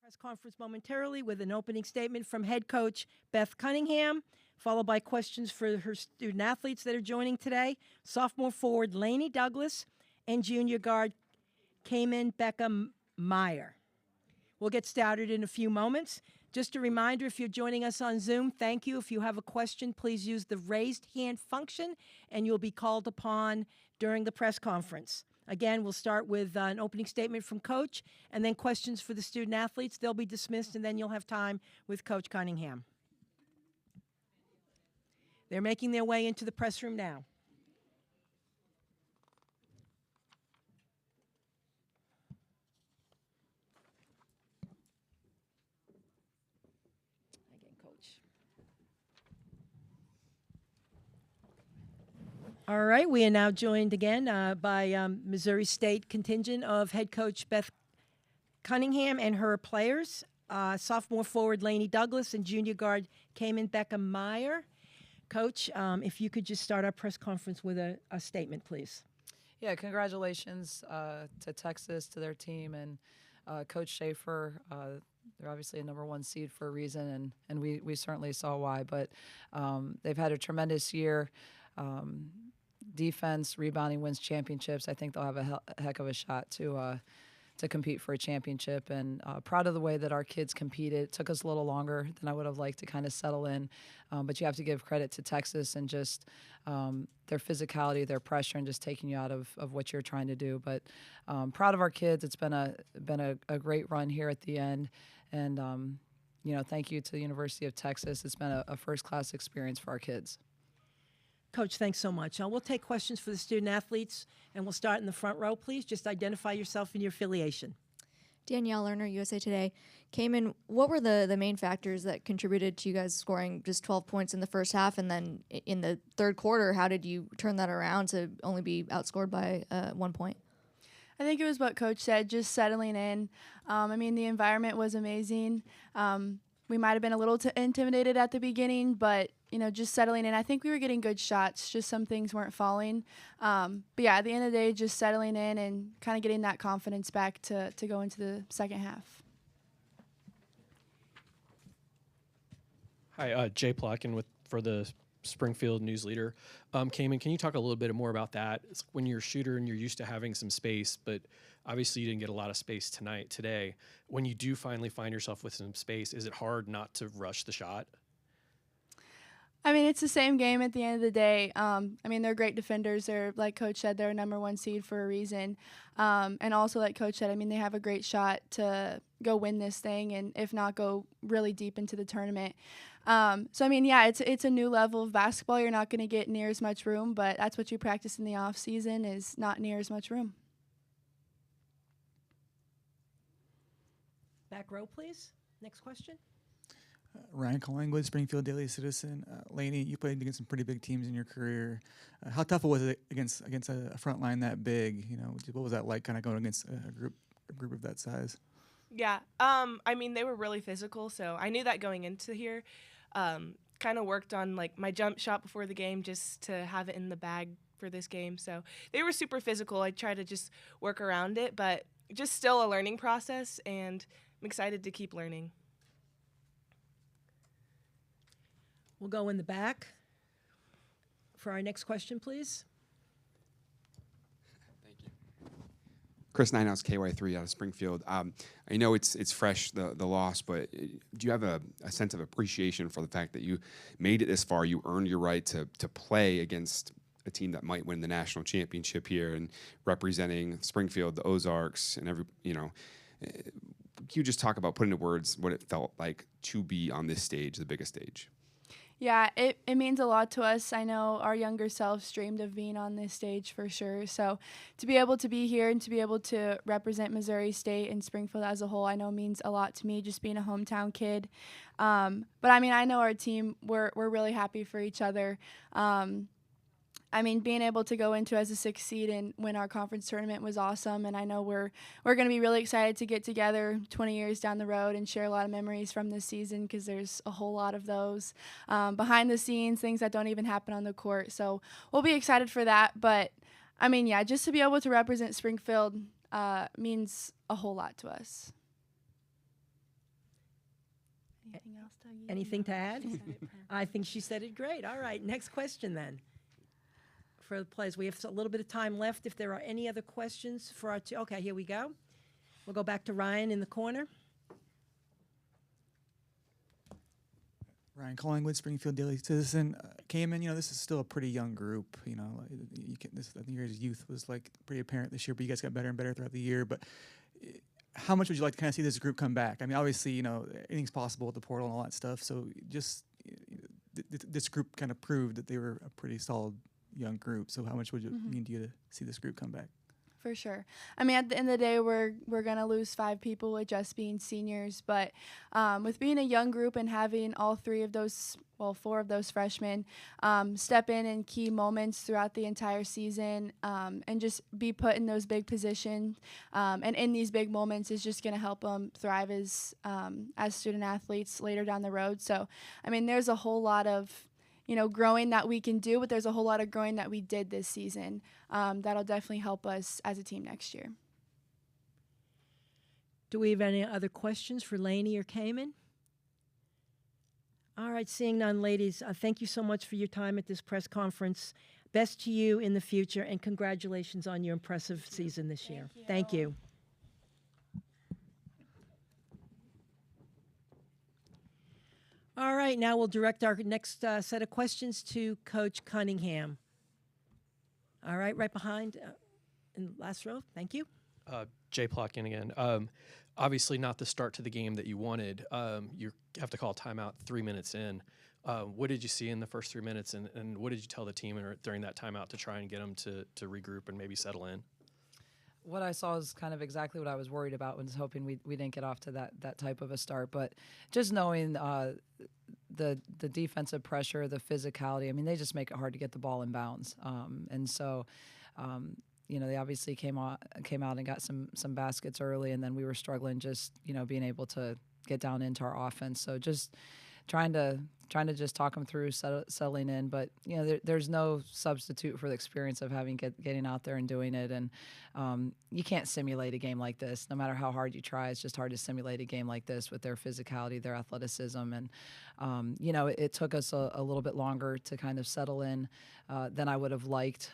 Press conference momentarily with an opening statement from head coach Beth Cunningham, followed by questions for her student athletes that are joining today. Sophomore forward Lainey Douglas and junior guard Cayman Beckham Meyer. We'll get started in a few moments. Just a reminder, if you're joining us on Zoom, thank you. If you have a question, please use the raised hand function, and you'll be called upon during the press conference. Again, we'll start with an opening statement from Coach, and then questions for the student athletes. They'll be dismissed, and then you'll have time with Coach Cunningham. They're making their way into the press room now. Again, Coach. All right, we are now joined again by Missouri State contingent of head coach Beth Cunningham and her players, sophomore forward Lainey Douglas and junior guard Cayman Beckham Meyer. Coach, if you could just start our press conference with a statement, please. Yeah, congratulations to Texas, to their team, and Coach Schaefer. They're obviously a number one seed for a reason, and we certainly saw why. But they've had a tremendous year. Defense, rebounding wins championships. I think they'll have a heck of a shot to compete for a championship, and proud of the way that our kids competed. It took us a little longer than I would have liked to kind of settle in, but you have to give credit to Texas and just their physicality, their pressure, and just taking you out of what you're trying to do. But proud of our kids. It's been a great run here at the end, and thank you to the University of Texas. It's been a first-class experience for our kids. Coach, thanks so much. We'll take questions for the student athletes, and we'll start in the front row, please. Just identify yourself and your affiliation. Danielle Lerner, USA Today. Cayman, what were the main factors that contributed to you guys scoring just 12 points in the first half? And then in the third quarter, how did you turn that around to only be outscored by 1 point? I think it was what Coach said, just settling in. The environment was amazing. We might have been a little intimidated at the beginning, but just settling in. I think we were getting good shots, just some things weren't falling. But yeah, at the end of the day, just settling in and kind of getting that confidence back to go into the second half. Hi, Jay Plotkin for the Springfield News Leader. Cayman, can you talk a little bit more about that? It's when you're a shooter and you're used to having some space, but obviously you didn't get a lot of space today. When you do finally find yourself with some space, is it hard not to rush the shot? It's the same game at the end of the day. They're great defenders. They're, like Coach said, they're a number one seed for a reason. And also, like Coach said, they have a great shot to go win this thing and, if not, go really deep into the tournament. It's a new level of basketball. You're not going to get near as much room, but that's what you practice in the off season is not near as much room. Back row, please. Next question. Ryan Collingwood, Springfield Daily Citizen. Lainey, you played against some pretty big teams in your career. How tough was it against a front line that big? What was that like, kind of going against a group of that size? Yeah, they were really physical, so I knew that going into here. Kind of worked on my jump shot before the game just to have it in the bag for this game. So they were super physical. I tried to just work around it, but just still a learning process, and I'm excited to keep learning. We'll go in the back for our next question, please. Thank you. Chris Ninehouse, KY3 out of Springfield. I know it's fresh, the loss, but do you have a sense of appreciation for the fact that you made it this far? You earned your right to play against a team that might win the national championship here and representing Springfield, the Ozarks, and can you just talk about, put into words, what it felt like to be on this stage, the biggest stage? Yeah, it means a lot to us. I know our younger selves dreamed of being on this stage for sure. So to be able to be here and to be able to represent Missouri State and Springfield as a whole, I know means a lot to me, just being a hometown kid. But I know our team, we're really happy for each other. Being able to go into as a 6th seed and win our conference tournament was awesome, and I know we're going to be really excited to get together 20 years down the road and share a lot of memories from this season, because there's a whole lot of those behind the scenes, things that don't even happen on the court. So we'll be excited for that. But, just to be able to represent Springfield means a whole lot to us. Anything else, Dougie? Anything to add? She said it perfect. I think she said it great. All right, next question then. For the players, we have a little bit of time left. If there are any other questions for our two, okay, here we go. We'll go back to Ryan in the corner. Ryan Collingwood, Springfield Daily Citizen, came in. This is still a pretty young group. I think your youth was like pretty apparent this year, but you guys got better and better throughout the year. But how much would you like to kind of see this group come back? I mean, obviously, anything's possible with the portal and all that stuff. So just this group kind of proved that they were a pretty solid young group. So how much would it mean to you to see this group come back? For sure. I mean, at the end of the day, we're gonna lose 5 people with just being seniors, but with being a young group and having all 4 of those freshmen step in key moments throughout the entire season and just be put in those big positions and in these big moments is just gonna help them thrive as student athletes later down the road. So, I mean, there's a whole lot of growing that we can do, but there's a whole lot of growing that we did this season that'll definitely help us as a team next year. Do we have any other questions for Lainey or Cayman? All right, seeing none, ladies, thank you so much for your time at this press conference. Best to you in the future, and congratulations on your impressive season this year. Thank you. All right, now we'll direct our next set of questions to Coach Cunningham. All right, right behind in the last row. Thank you. Jay Plotkin again. Obviously not the start to the game that you wanted. You have to call a timeout 3 minutes in. What did you see in the first 3 minutes, and what did you tell the team during that timeout to try and get them to regroup and maybe settle in? What I saw is kind of exactly what I was worried about when I was hoping we didn't get off to that type of a start. But just knowing the defensive pressure, the physicality, I mean, they just make it hard to get the ball in bounds. And so, they obviously came out and got some baskets early, and then we were struggling just, being able to get down into our offense. So just trying to just talk them through settling in, but there's no substitute for the experience of getting out there and doing it. And you can't simulate a game like this, no matter how hard you try. It's just hard to simulate a game like this with their physicality, their athleticism, and it took us a little bit longer to kind of settle in than I would have liked.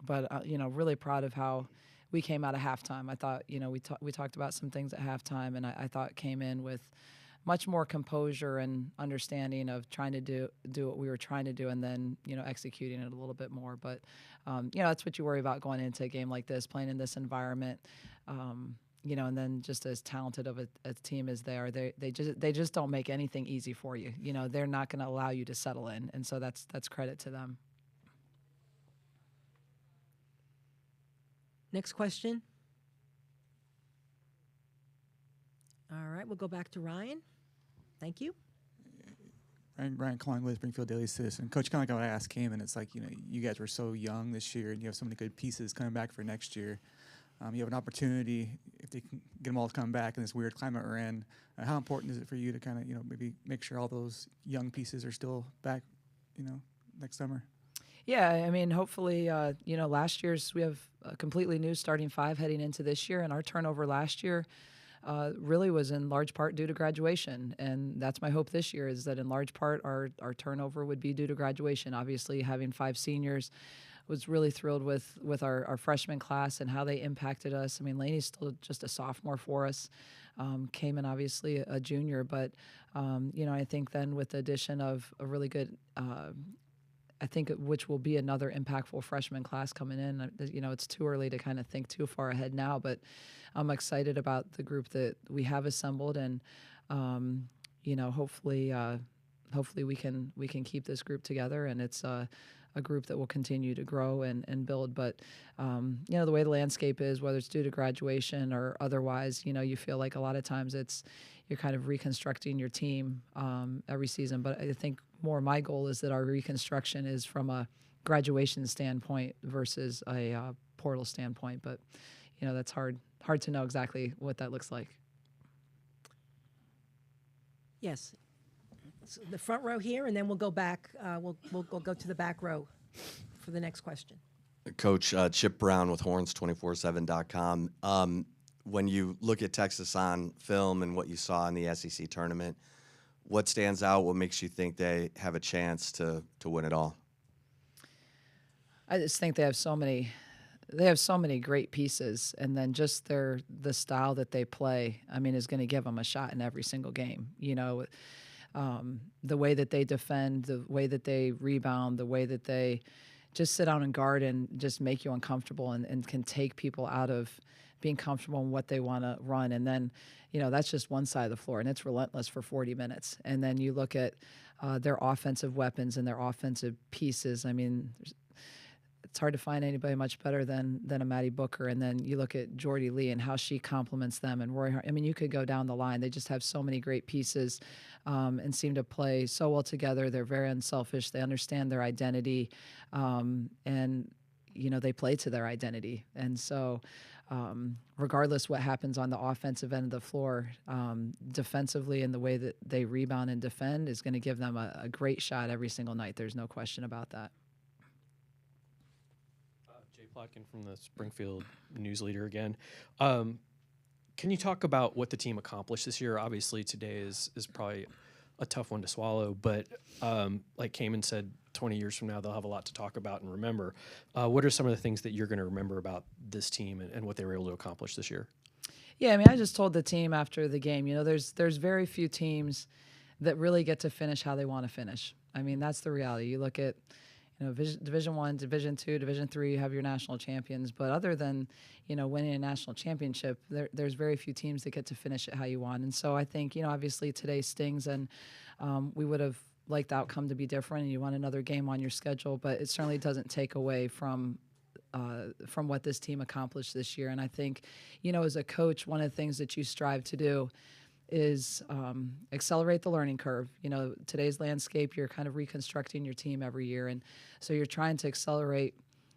But really proud of how we came out of halftime. I thought we talked about some things at halftime, and I thought came in with much more composure and understanding of trying to do what we were trying to do, and then executing it a little bit more. But that's what you worry about going into a game like this, playing in this environment. And then just as talented of a team as they are, they just don't make anything easy for you. They're not going to allow you to settle in, and so that's credit to them. Next question. All right, we'll go back to Ryan. Thank you. Ryan Collingwood, Springfield Daily Citizen. Coach, kind of like what I asked Cayman, it's like, you guys were so young this year, and you have so many good pieces coming back for next year. You have an opportunity, if they can get them all to come back in this weird climate we're in. How important is it for you to kind of, maybe make sure all those young pieces are still back, next summer? Yeah, I mean, hopefully, last year's we have a completely new starting 5 heading into this year, and our turnover last year really was in large part due to graduation, and that's my hope this year, is that in large part our turnover would be due to graduation. Obviously, having 5 seniors, was really thrilled with our freshman class and how they impacted us. I mean, Lainey's still just a sophomore for us. Cayman, obviously, a junior, but I think then with the addition of a really good I think which will be another impactful freshman class coming in. It's too early to kind of think too far ahead now, but I'm excited about the group that we have assembled, and hopefully we can keep this group together, and it's a group that will continue to grow and build. But the way the landscape is, whether it's due to graduation or otherwise, you feel like a lot of times you're kind of reconstructing your team every season. But I think more my goal is that our reconstruction is from a graduation standpoint versus a portal standpoint. But that's hard to know exactly what that looks like. Yes. So the front row here, and then we'll go back. We'll go to the back row for the next question. Coach, Chip Brown with Horns247.com. When you look at Texas on film and what you saw in the SEC tournament, what stands out? What makes you think they have a chance to win it all? I just think they have so many great pieces, and then just the style that they play, I mean, is going to give them a shot in every single game. The way that they defend, the way that they rebound, the way that they just sit down and guard and just make you uncomfortable and can take people out of being comfortable in what they want to run. And then, that's just one side of the floor, and it's relentless for 40 minutes. And then you look at their offensive weapons and their offensive pieces. I mean, it's hard to find anybody much better than a Maddie Booker. And then you look at Jordy Lee and how she complements them, and Roy Hart. I mean, you could go down the line. They just have so many great pieces and seem to play so well together. They're very unselfish. They understand their identity, and they play to their identity. And so regardless what happens on the offensive end of the floor, defensively and the way that they rebound and defend is going to give them a great shot every single night. There's no question about that. Plotkin from the Springfield News Leader again. Can you talk about what the team accomplished this year? Obviously, today is probably a tough one to swallow, but like Cayman said, 20 years from now, they'll have a lot to talk about and remember. What are some of the things that you're going to remember about this team and what they were able to accomplish this year? Yeah, I mean, I just told the team after the game, there's very few teams that really get to finish how they want to finish. I mean, that's the reality. You look at Division I, Division II, Division III, you have your national champions. But other than, winning a national championship, there's very few teams that get to finish it how you want. And so I think, obviously today stings, and we would have liked the outcome to be different, and you want another game on your schedule. But it certainly doesn't take away from what this team accomplished this year. And I think, as a coach, one of the things that you strive to do is accelerate the learning curve. Today's landscape, you're kind of reconstructing your team every year. And so you're trying to accelerate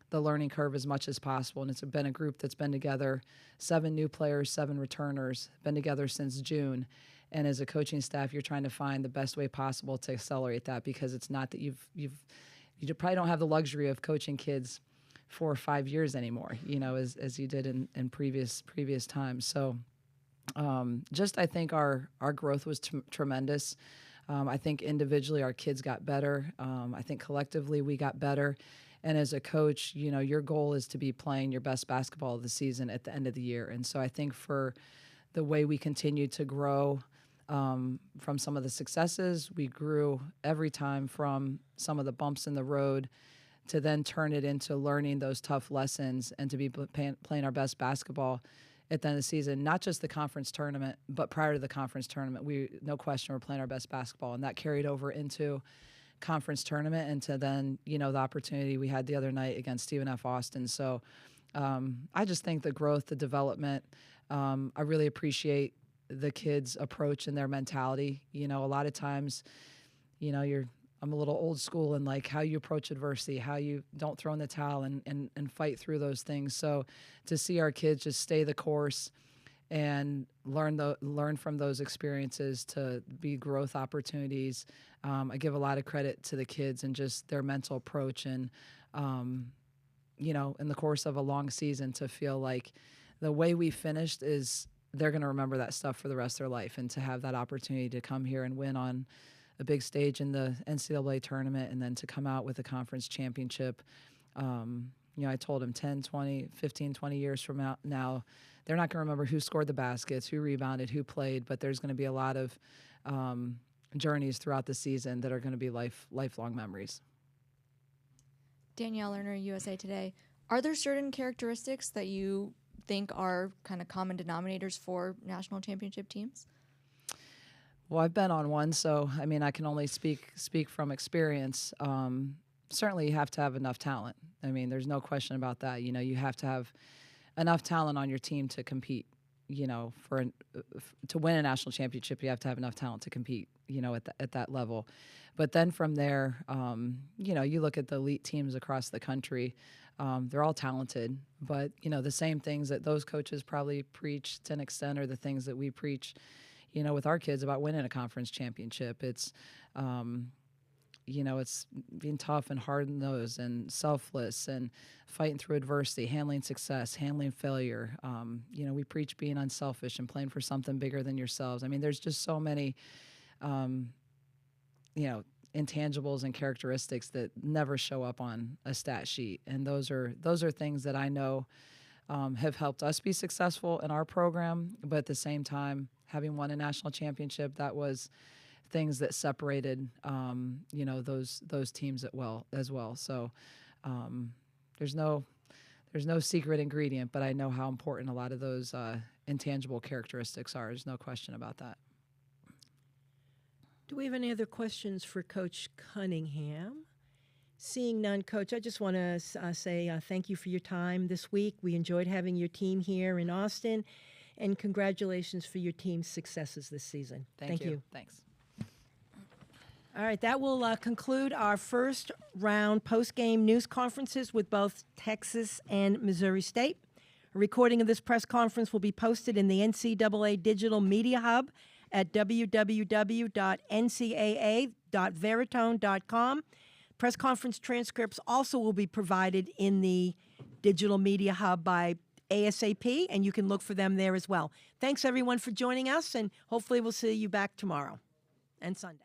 the learning curve as much as possible. And it's been a group that's been together, 7 new players, 7 returners, been together since June. And as a coaching staff, you're trying to find the best way possible to accelerate that, because it's not that you probably don't have the luxury of coaching kids 4 or 5 years anymore, as you did in previous times. So I think our growth was tremendous. I think individually our kids got better. I think collectively we got better. And as a coach, your goal is to be playing your best basketball of the season at the end of the year. And so I think for the way we continue to grow from some of the successes, we grew every time from some of the bumps in the road to then turn it into learning those tough lessons and to be playing our best basketball at the end of the season, not just the conference tournament, but prior to the conference tournament, no question, we're playing our best basketball. And that carried over into conference tournament and to then, the opportunity we had the other night against Stephen F. Austin. So I just think the growth, the development, I really appreciate the kids' approach and their mentality. A lot of times, I'm a little old school in like how you approach adversity, how you don't throw in the towel and fight through those things. So to see our kids just stay the course and learn from those experiences to be growth opportunities, I give a lot of credit to the kids and just their mental approach. And, in the course of a long season, to feel like the way we finished is they're going to remember that stuff for the rest of their life, and to have that opportunity to come here and win on a big stage in the NCAA tournament and then to come out with a conference championship. I told him 10, 20, 15, 20 years from now, they're not going to remember who scored the baskets, who rebounded, who played, but there's going to be a lot of journeys throughout the season that are going to be lifelong memories. Danielle Lerner, USA Today. Are there certain characteristics that you think are kind of common denominators for national championship teams? Well, I've been on one, so I mean, I can only speak from experience. Certainly, you have to have enough talent. I mean, there's no question about that. You have to have enough talent on your team to compete. To win a national championship, you have to have enough talent to compete. At that level. But then from there, you look at the elite teams across the country. They're all talented, but the same things that those coaches probably preach to an extent are the things that we preach. With our kids about winning a conference championship. It's, it's being tough and hard-nosed and selfless and fighting through adversity, handling success, handling failure. We preach being unselfish and playing for something bigger than yourselves. I mean, there's just so many intangibles and characteristics that never show up on a stat sheet. And those are things that I know have helped us be successful in our program. But at the same time, having won a national championship, that was things that separated, those teams as well. So there's no secret ingredient, but I know how important a lot of those intangible characteristics are. There's no question about that. Do we have any other questions for Coach Cunningham? Seeing none, Coach, I just want to say thank you for your time this week. We enjoyed having your team here in Austin, and congratulations for your team's successes this season. Thank you. Thanks. All right, that will conclude our first round post-game news conferences with both Texas and Missouri State. A recording of this press conference will be posted in the NCAA Digital Media Hub at www.ncaa.veritone.com. Press conference transcripts also will be provided in the Digital Media Hub by ASAP, and you can look for them there as well. Thanks, everyone, for joining us, and hopefully we'll see you back tomorrow and Sunday.